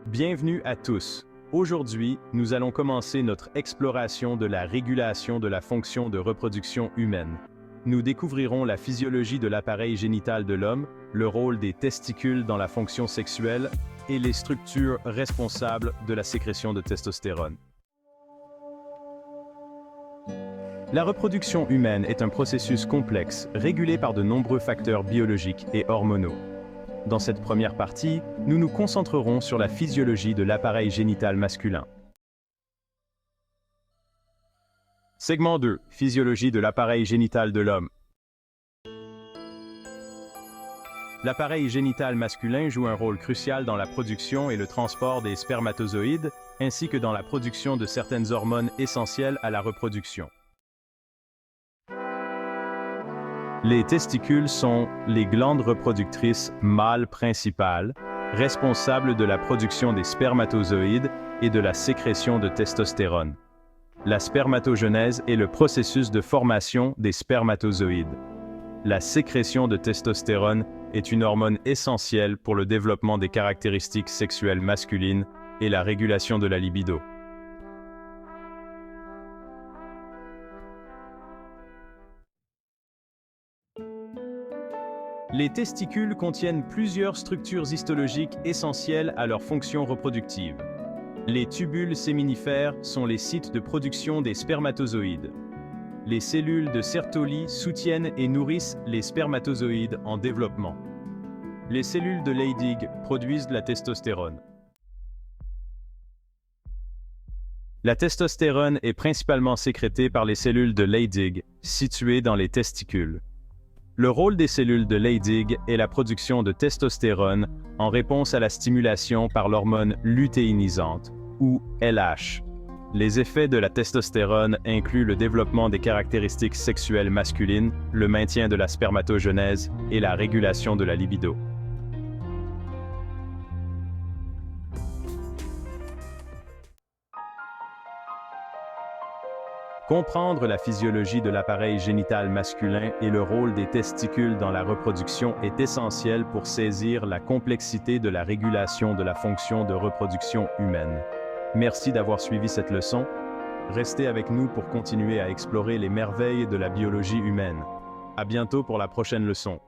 Bienvenue à tous. Aujourd'hui, nous allons commencer notre exploration de la régulation de la fonction de reproduction humaine. Nous découvrirons la physiologie de l'appareil génital de l'homme, le rôle des testicules dans la fonction sexuelle et les structures responsables de la sécrétion de testostérone. La reproduction humaine est un processus complexe, régulé par de nombreux facteurs biologiques et hormonaux. Dans cette première partie, nous nous concentrerons sur la physiologie de l'appareil génital masculin. Segment 2. Physiologie de l'appareil génital de l'homme. L'appareil génital masculin joue un rôle crucial dans la production et le transport des spermatozoïdes, ainsi que dans la production de certaines hormones essentielles à la reproduction. Les testicules sont les glandes reproductrices mâles principales, responsables de la production des spermatozoïdes et de la sécrétion de testostérone. La spermatogenèse est le processus de formation des spermatozoïdes. La sécrétion de testostérone est une hormone essentielle pour le développement des caractéristiques sexuelles masculines et la régulation de la libido. Les testicules contiennent plusieurs structures histologiques essentielles à leur fonction reproductive. Les tubules séminifères sont les sites de production des spermatozoïdes. Les cellules de Sertoli soutiennent et nourrissent les spermatozoïdes en développement. Les cellules de Leydig produisent de la testostérone. La testostérone est principalement sécrétée par les cellules de Leydig, situées dans les testicules. Le rôle des cellules de Leydig est la production de testostérone en réponse à la stimulation par l'hormone lutéinisante, ou LH. Les effets de la testostérone incluent le développement des caractéristiques sexuelles masculines, le maintien de la spermatogenèse et la régulation de la libido. Comprendre la physiologie de l'appareil génital masculin et le rôle des testicules dans la reproduction est essentiel pour saisir la complexité de la régulation de la fonction de reproduction humaine. Merci d'avoir suivi cette leçon. Restez avec nous pour continuer à explorer les merveilles de la biologie humaine. À bientôt pour la prochaine leçon.